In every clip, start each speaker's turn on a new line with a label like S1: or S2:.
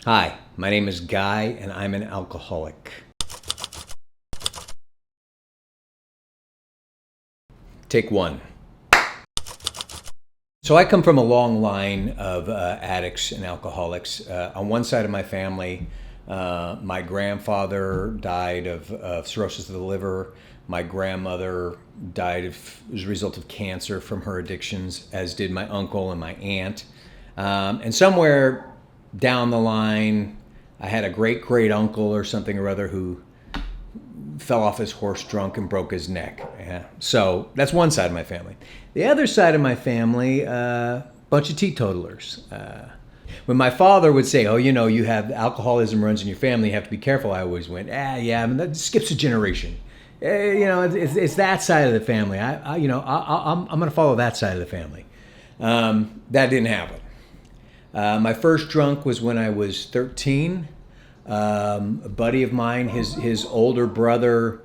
S1: Hi, my name is Guy, and I'm an alcoholic. Take one. So I come from a long line of addicts and alcoholics. On one side of my family, my grandfather died of cirrhosis of the liver. My grandmother died as a result of cancer from her addictions, as did my uncle and my aunt. And somewhere down the line, I had a great uncle or something or other who fell off his horse drunk and broke his neck. Yeah. So that's one side of my family. The other side of my family, bunch of teetotalers. When my father would say, "Oh, you have alcoholism runs in your family, you have to be careful," I always went, yeah, I mean, that skips a generation. It's that side of the family. I'm going to follow that side of the family. That didn't happen. My first drunk was when I was 13. A buddy of mine, his older brother,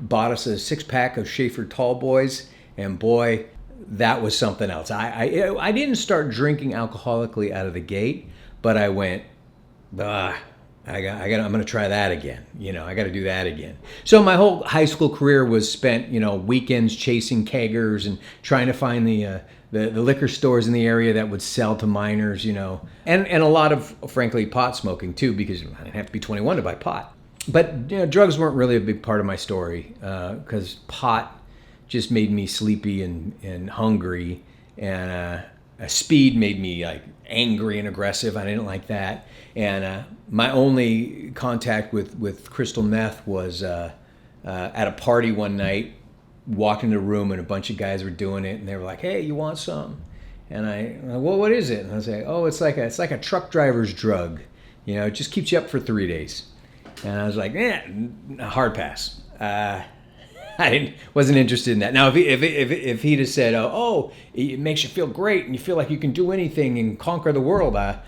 S1: bought us a 6-pack of Schaefer Tall Boys, and boy, that was something else. I didn't start drinking alcoholically out of the gate, but I went, I'm going to try that again. I got to do that again. So my whole high school career was spent, weekends chasing keggers and trying to find the liquor stores in the area that would sell to minors, and a lot of, frankly, pot smoking too, because I didn't have to be 21 to buy pot. But drugs weren't really a big part of my story, because pot just made me sleepy and hungry, and speed made me like angry and aggressive. I didn't like that, and my only contact with crystal meth was at a party one night. Walked into the room and a bunch of guys were doing it, and they were like, "Hey, you want some?" And well, what is it? And I was like, "Oh, it's like a truck driver's drug. It just keeps you up for 3 days." And I was like, hard pass. Wasn't interested in that. Now, if he'd have said, "Oh, it makes you feel great and you feel like you can do anything and conquer the world," I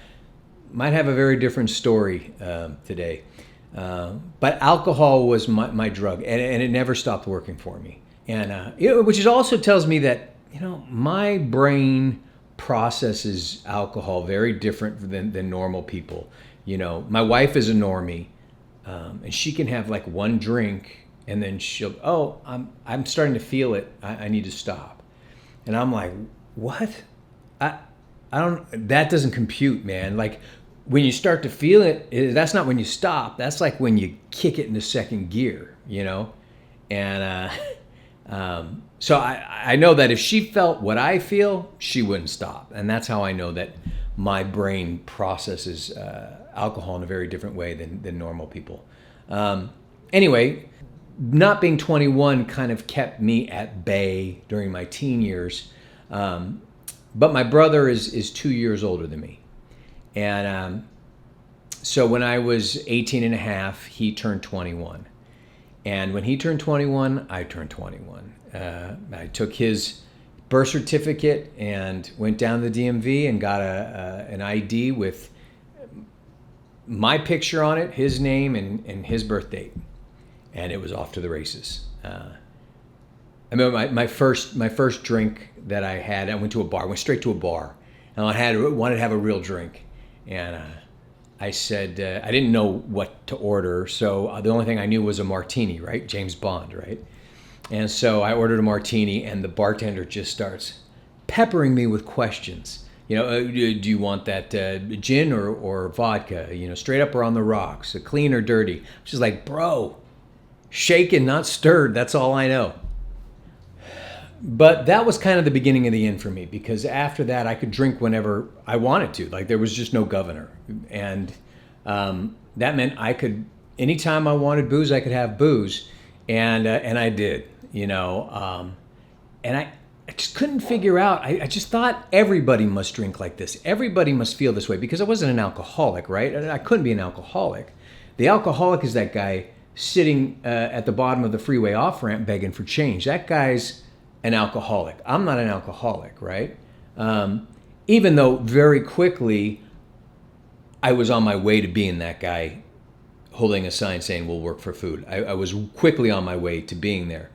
S1: might have a very different story today. But alcohol was my drug, and it never stopped working for me. And which also tells me that my brain processes alcohol very different than normal people. My wife is a normie, and she can have like one drink, and then I'm starting to feel it. I need to stop, and I'm like, what? I don't. That doesn't compute, man. Like when you start to feel it, that's not when you stop. That's like when you kick it into second gear, and. So I know that if she felt what I feel, she wouldn't stop. And that's how I know that my brain processes alcohol in a very different way than normal people. Anyway, not being 21 kind of kept me at bay during my teen years. But my brother is 2 years older than me. And so when I was 18 and a half, he turned 21. And when he turned 21, I turned 21. I took his birth certificate and went down to the DMV and got an ID with my picture on it, his name, and his birth date. And it was off to the races. I remember my first drink that I had, I went to a bar, went straight to a bar. And I wanted to have a real drink. And I said, I didn't know what to order, so the only thing I knew was a martini, right? James Bond, right? And so I ordered a martini, and the bartender just starts peppering me with questions. Do you want that gin or vodka? Straight up or on the rocks? Clean or dirty? I'm just like, bro, shaken, not stirred. That's all I know. But that was kind of the beginning of the end for me, because after that I could drink whenever I wanted to. Like there was just no governor. And that meant I could, anytime I wanted booze, I could have booze. And I did, and I just couldn't figure out, I just thought everybody must drink like this. Everybody must feel this way, because I wasn't an alcoholic, right? I couldn't be an alcoholic. The alcoholic is that guy sitting at the bottom of the freeway off-ramp begging for change. That guy's an alcoholic. I'm not an alcoholic, right? Even though very quickly I was on my way to being that guy holding a sign saying we'll work for food. I was quickly on my way to being there.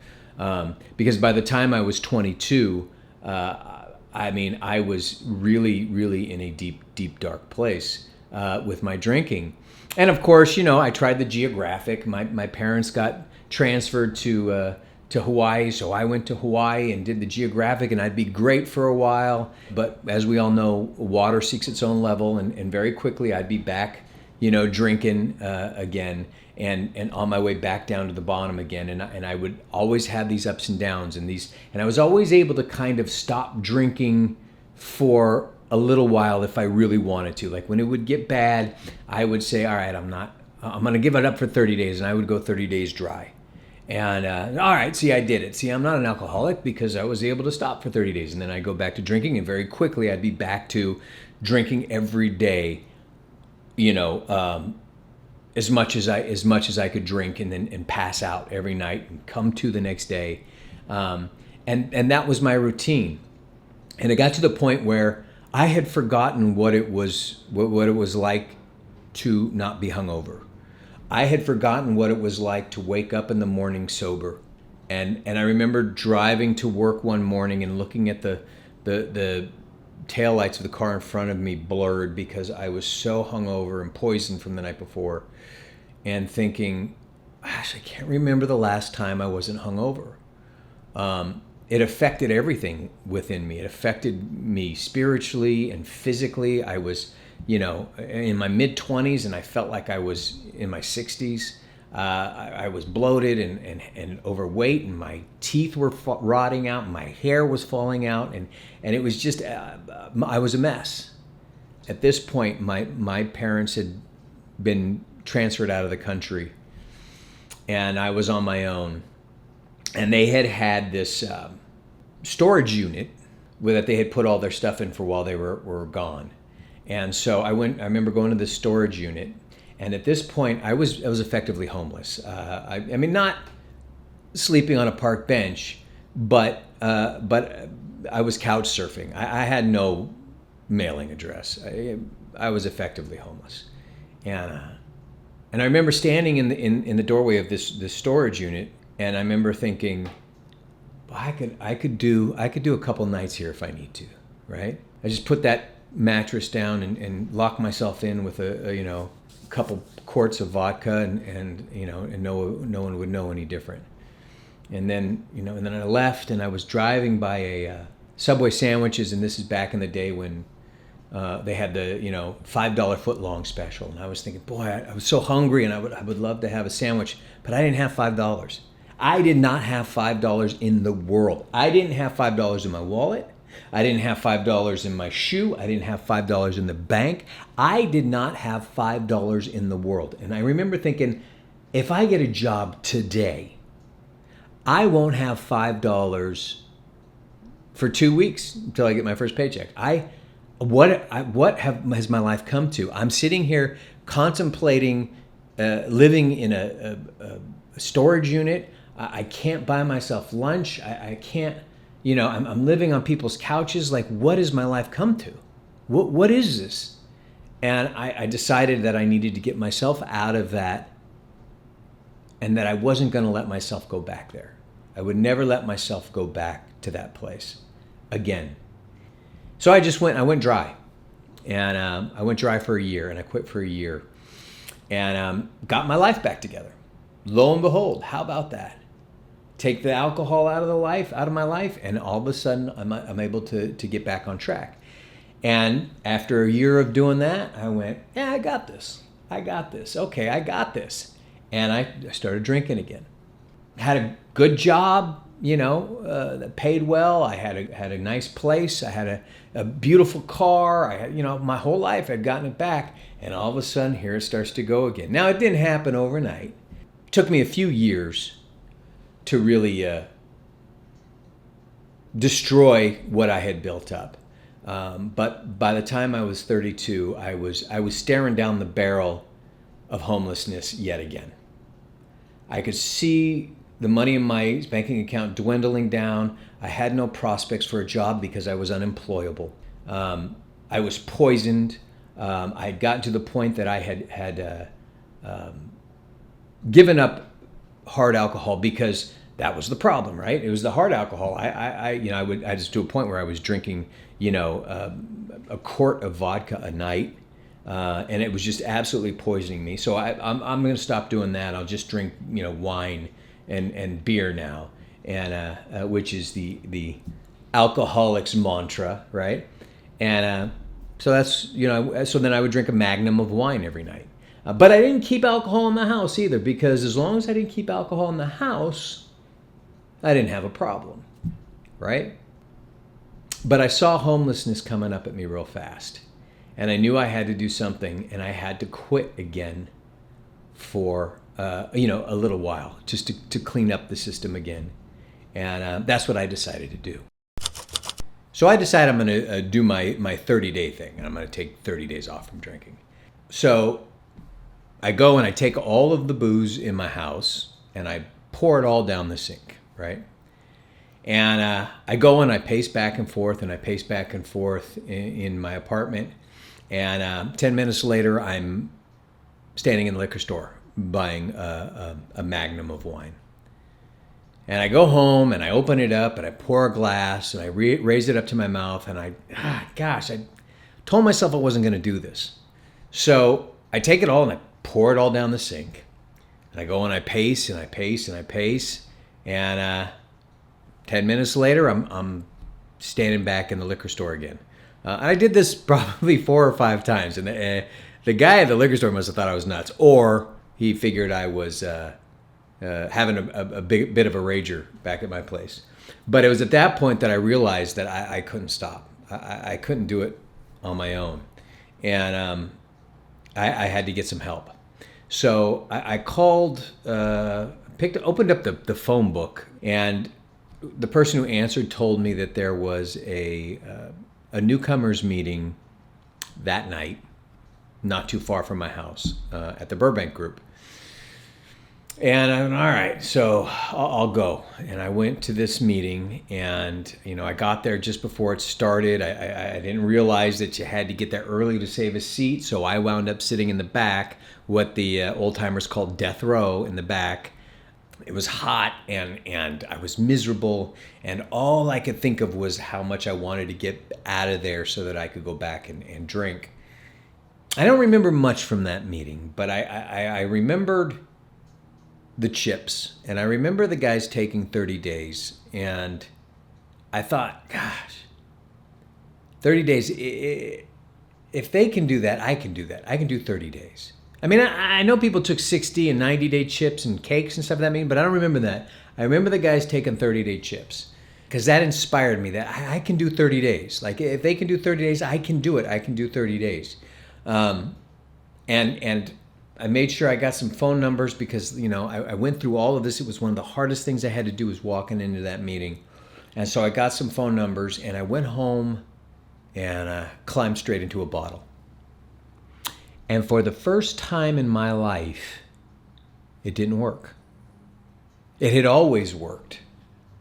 S1: Because by the time I was 22, I was really, really in a deep, deep, dark place. with my drinking. And of course, I tried the geographic. My parents got transferred to Hawaii, so I went to Hawaii and did the geographic, and I'd be great for a while. But as we all know, water seeks its own level, and very quickly I'd be back, drinking again, and on my way back down to the bottom again. And I would always have these ups and downs, and I was always able to kind of stop drinking for a little while if I really wanted to. Like when it would get bad, I would say, all right, I'm going to give it up for 30 days, and I would go 30 days dry. And all right, see, I did it. See, I'm not an alcoholic because I was able to stop for 30 days, and then I'd go back to drinking, and very quickly I'd be back to drinking every day, as much as I could drink, and pass out every night and come to the next day, and that was my routine. And it got to the point where I had forgotten what it was like to not be hungover. I had forgotten what it was like to wake up in the morning sober. And I remember driving to work one morning and looking at the taillights of the car in front of me blurred because I was so hungover and poisoned from the night before, and thinking, gosh, I can't remember the last time I wasn't hungover. It affected everything within me. It affected me spiritually and physically. I was, in my mid-20s, and I felt like I was in my 60s. I was bloated and overweight, and my teeth were rotting out, and my hair was falling out, and it was just, I was a mess. At this point, my parents had been transferred out of the country, and I was on my own. And they had this storage unit that they had put all their stuff in for while they were gone. And so I remember going to this storage unit, and at this point I was effectively homeless. I mean, not sleeping on a park bench, but I was couch surfing. I had no mailing address. I was effectively homeless. And I remember standing in the doorway of this storage unit, and I remember thinking, I could do a couple nights here if I need to, right? I just put that mattress down and lock myself in with a couple quarts of vodka, and no one would know any different. And then I left, and I was driving by a Subway sandwiches, and this is back in the day when they had the $5 footlong special, and I was thinking, boy, I was so hungry, and I would love to have a sandwich, but I didn't have $5. I did not have $5 in the world. I didn't have $5 in my wallet. I didn't have $5 in my shoe. I didn't have $5 in the bank. I did not have $5 in the world. And I remember thinking, if I get a job today, I won't have $5 for 2 weeks until I get my first paycheck. What has my life come to? I'm sitting here contemplating living in a storage unit. I can't buy myself lunch. I can't, I'm living on people's couches. Like, what has my life come to? What is this? And I decided that I needed to get myself out of that, and that I wasn't going to let myself go back there. I would never let myself go back to that place again. So I went dry, and I went dry for a year, and I quit for a year, and got my life back together. Lo and behold, how about that? Take the alcohol out of my life, and all of a sudden I'm able to get back on track. And after a year of doing that, I went, yeah, I got this. Okay, I got this. And I started drinking again. Had a good job, that paid well. I had a nice place. I had a beautiful car. I had, my whole life I'd gotten it back. And all of a sudden, here it starts to go again. Now, it didn't happen overnight. It took me a few years to really destroy what I had built up. But by the time I was 32, I was staring down the barrel of homelessness yet again. I could see the money in my banking account dwindling down. I had no prospects for a job because I was unemployable. I was poisoned. I had gotten to the point that I had given up hard alcohol because that was the problem, right? It was the hard alcohol. I just to a point where I was drinking, a quart of vodka a night, and it was just absolutely poisoning me. So I'm going to stop doing that. I'll just drink, wine and beer now, and which is the alcoholic's mantra, right? And so that's, so then I would drink a magnum of wine every night. But I didn't keep alcohol in the house either, because as long as I didn't keep alcohol in the house, I didn't have a problem, right? But I saw homelessness coming up at me real fast. And I knew I had to do something, and I had to quit again for, a little while, just to clean up the system again. And that's what I decided to do. So I decided I'm going to do my 30-day thing, and I'm going to take 30 days off from drinking. So I go and I take all of the booze in my house, and I pour it all down the sink, right? And I go and I pace back and forth, and I pace back and forth in my apartment. And 10 minutes later, I'm standing in the liquor store buying a magnum of wine. And I go home and I open it up and I pour a glass and I raise it up to my mouth, and I told myself I wasn't going to do this. So I take it all and I pour it all down the sink. And I go and I pace and I pace and I pace. And 10 minutes later, I'm standing back in the liquor store again. And I did this probably 4 or 5 times. And the guy at the liquor store must have thought I was nuts. Or he figured I was having a bit of a rager back at my place. But it was at that point that I realized that I couldn't stop. I couldn't do it on my own. And I had to get some help. So I called, opened up the phone book, and the person who answered told me that there was a newcomers meeting that night, not too far from my house, at the Burbank group. And I went, all right, so I'll go. And I went to this meeting, and I got there just before it started. I didn't realize that you had to get there early to save a seat, so I wound up sitting in the back, what the old timers called death row, in the back. It was hot, and I was miserable, and all I could think of was how much I wanted to get out of there so that I could go back and drink. I don't remember much from that meeting, but I remembered the chips, and I remember the guys taking 30 days, and I thought, gosh, 30 days, if they can do that, I can do that. I can do 30 days. I mean, I know people took 60 and 90-day chips and cakes and stuff of that mean, but I don't remember that. I remember the guys taking 30-day chips, because that inspired me that I can do 30 days. Like, if they can do 30 days, I can do it. I can do 30 days. And I made sure I got some phone numbers, because, I went through all of this. It was one of the hardest things I had to do, was walking into that meeting. And so I got some phone numbers, and I went home and climbed straight into a bottle. And for the first time in my life, it didn't work. It had always worked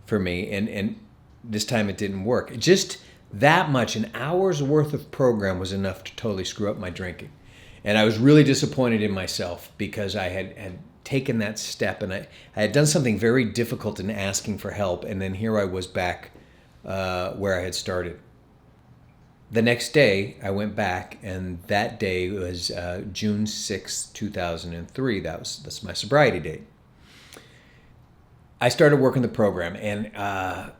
S1: for me, and this time it didn't work. Just that much, an hour's worth of program was enough to totally screw up my drinking. And I was really disappointed in myself, because I had taken that step, and I had done something very difficult in asking for help, and then here I was back where I had started. The next day, I went back, and that day was June 6th, 2003. That's my sobriety date. I started working the program, and I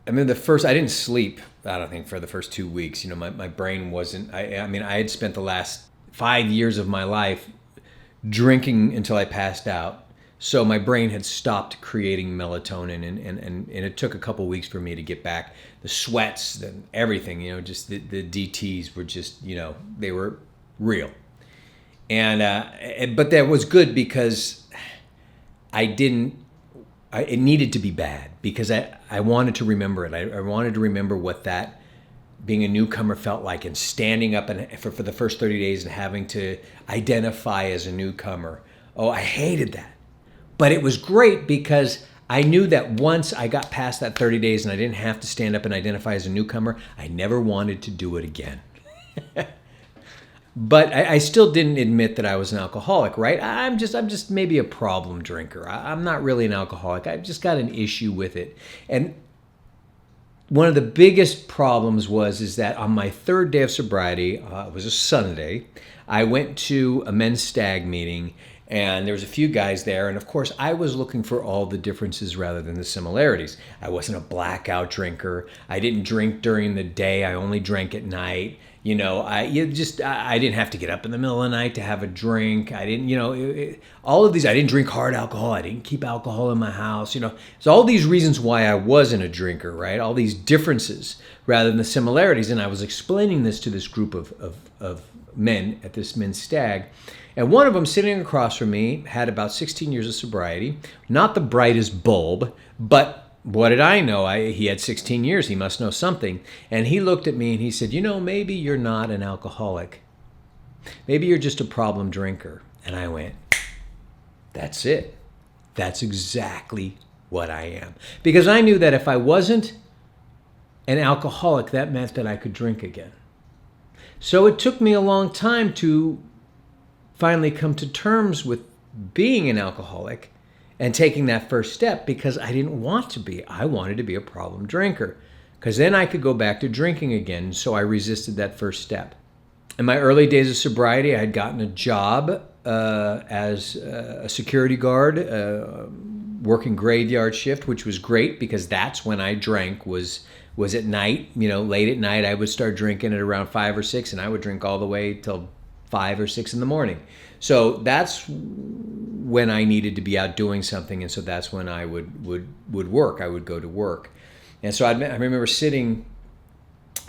S1: didn't sleep, I don't think, for the first 2 weeks. My brain wasn't, I had spent the last 5 years of my life drinking until I passed out. So my brain had stopped creating melatonin, and it took a couple weeks for me to get back. The sweats and everything, just the DTs were just, they were real. But that was good, because it needed to be bad, because I wanted to remember it. I wanted to remember what that being a newcomer felt like, and standing up and for the first 30 days and having to identify as a newcomer. Oh, I hated that. But it was great, because I knew that once I got past that 30 days and I didn't have to stand up and identify as a newcomer, I never wanted to do it again. But I still didn't admit that I was an alcoholic, right? I'm just maybe a problem drinker. I'm not really an alcoholic. I've just got an issue with it. And one of the biggest problems is that on my third day of sobriety, it was a Sunday, I went to a men's stag meeting, and there was a few guys there, and of course I was looking for all the differences rather than the similarities. I wasn't a blackout drinker. I didn't drink during the day. I only drank at night. I didn't have to get up in the middle of the night to have a drink. I didn't, all of these. I didn't drink hard alcohol. I didn't keep alcohol in my house. So all these reasons why I wasn't a drinker, right? All these differences rather than the similarities. And I was explaining this to this group of men at this men's stag. And one of them sitting across from me had about 16 years of sobriety, not the brightest bulb, but what did I know? He had 16 years. He must know something. And he looked at me and he said, maybe you're not an alcoholic. Maybe you're just a problem drinker. And I went, that's it. That's exactly what I am. Because I knew that if I wasn't an alcoholic, that meant that I could drink again. So it took me a long time to finally come to terms with being an alcoholic and taking that first step, because I didn't want to be. I wanted to be a problem drinker, because then I could go back to drinking again. So I resisted that first step. In my early days of sobriety, I had gotten a job as a security guard, working graveyard shift, which was great because that's when I drank was at night. Late at night, I would start drinking at around 5 or 6, and I would drink all the way till 5 or 6 in the morning. So that's when I needed to be out doing something, and so that's when I would work. I would go to work. And so I remember sitting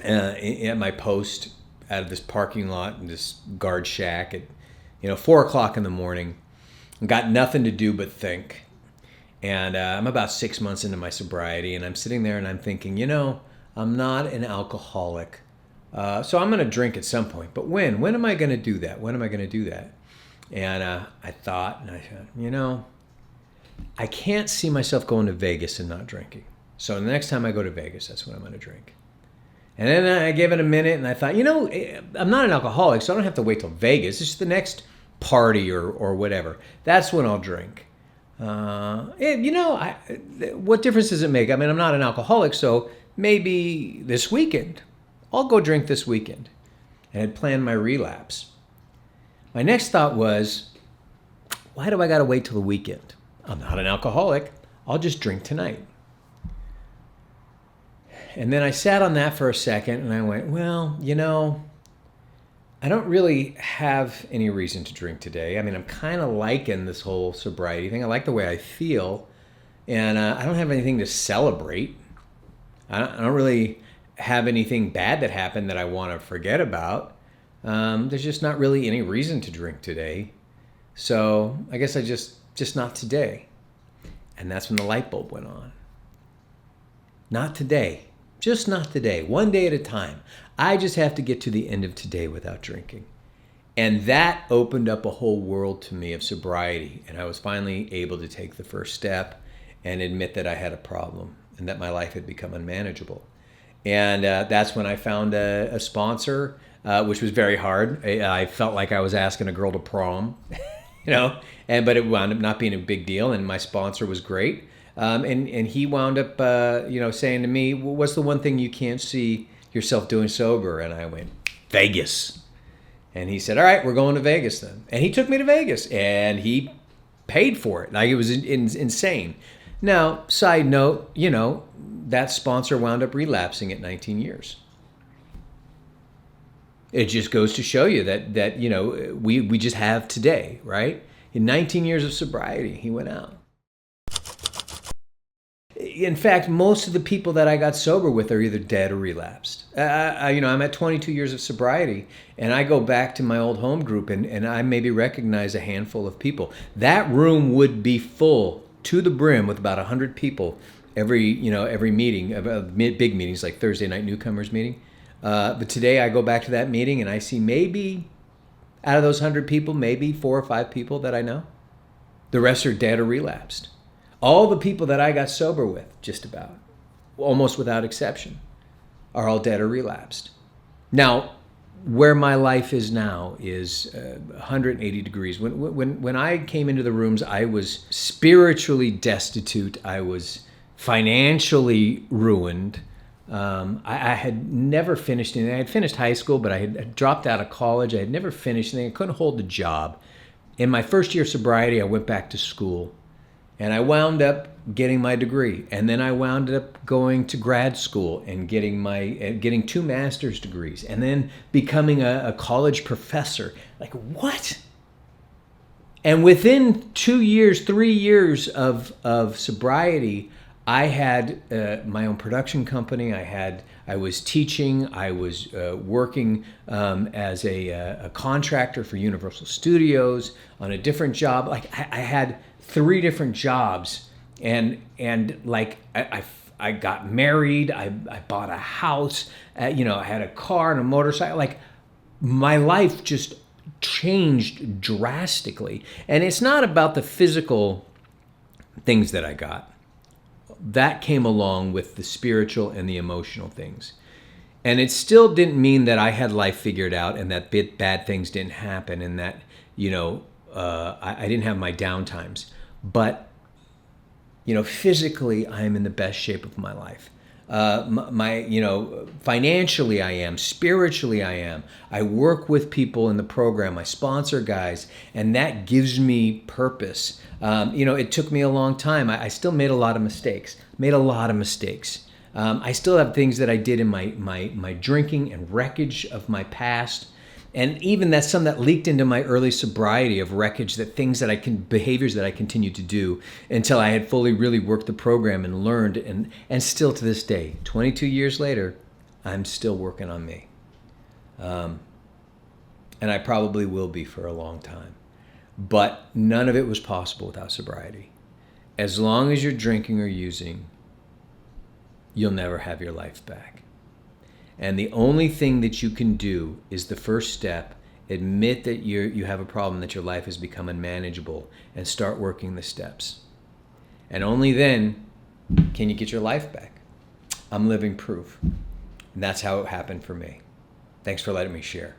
S1: at my post out of this parking lot in this guard shack at 4 o'clock in the morning, and got nothing to do but think. And I'm about 6 months into my sobriety, and I'm sitting there and I'm thinking, I'm not an alcoholic. So I'm going to drink at some point. But when? When am I going to do that? When am I going to do that? And I thought, and I said, I can't see myself going to Vegas and not drinking. So the next time I go to Vegas, that's when I'm going to drink. And then I gave it a minute, and I thought, I'm not an alcoholic, so I don't have to wait till Vegas. It's just the next party or whatever. That's when I'll drink. What difference does it make? I mean, I'm not an alcoholic, so maybe this weekend. I'll go drink this weekend. And I had planned my relapse. My next thought was, why do I got to wait till the weekend? I'm not an alcoholic. I'll just drink tonight. And then I sat on that for a second and I went, well, I don't really have any reason to drink today. I mean, I'm kind of liking this whole sobriety thing. I like the way I feel. And I don't have anything to celebrate. I don't really have anything bad that happened that I want to forget about. There's just not really any reason to drink today. So I guess I just not today. And that's when the light bulb went on. Not today. Just not today. One day at a time. I just have to get to the end of today without drinking. And that opened up a whole world to me of sobriety. And I was finally able to take the first step and admit that I had a problem and that my life had become unmanageable. And that's when I found a sponsor, which was very hard. I felt like I was asking a girl to prom, but it wound up not being a big deal. And my sponsor was great. And he wound up, saying to me, well, what's the one thing you can't see yourself doing sober? And I went, Vegas. And he said, all right, we're going to Vegas then. And he took me to Vegas and he paid for it. Like, it was insane. Now, side note, that sponsor wound up relapsing at 19 years. It just goes to show you that we just have today, right? In 19 years of sobriety, he went out. In fact, most of the people that I got sober with are either dead or relapsed. I'm at 22 years of sobriety, and I go back to my old home group, and I maybe recognize a handful of people. That room would be full to the brim with about 100 people every meeting, big meetings like Thursday night newcomers meeting. But today I go back to that meeting and I see maybe out of those 100 people, maybe 4 or 5 people that I know. The rest are dead or relapsed. All the people that I got sober with, just about, almost without exception, are all dead or relapsed. Now, where my life is now is 180 degrees. When I came into the rooms, I was spiritually destitute. I was financially ruined. I had never finished anything. I had finished high school, but I had dropped out of college. I had never finished anything. I couldn't hold a job. In my first year of sobriety, I went back to school, and I wound up getting my degree. And then I wound up going to grad school and getting 2 master's degrees, and then becoming a college professor. Like, what? And within 2 years, 3 years of sobriety, I had my own production company. I was teaching. I was working as a contractor for Universal Studios on a different job. Like, I had 3 different jobs, and like I got married. I bought a house. I had a car and a motorcycle. Like, my life just changed drastically. And it's not about the physical things that I got. That came along with the spiritual and the emotional things. And it still didn't mean that I had life figured out and that bad things didn't happen and that, I didn't have my downtimes. But, physically, I am in the best shape of my life. Financially I am, spiritually I am. I work with people in the program, I sponsor guys, and that gives me purpose. It took me a long time. I still made a lot of mistakes, I still have things that I did in my drinking and wreckage of my past. And even that's some that leaked into my early sobriety of wreckage, behaviors that I continued to do until I had fully really worked the program and learned. And still to this day, 22 years later, I'm still working on me. And I probably will be for a long time. But none of it was possible without sobriety. As long as you're drinking or using, you'll never have your life back. And the only thing that you can do is the first step. Admit that you have a problem, that your life has become unmanageable, and start working the steps. And only then can you get your life back. I'm living proof. And that's how it happened for me. Thanks for letting me share.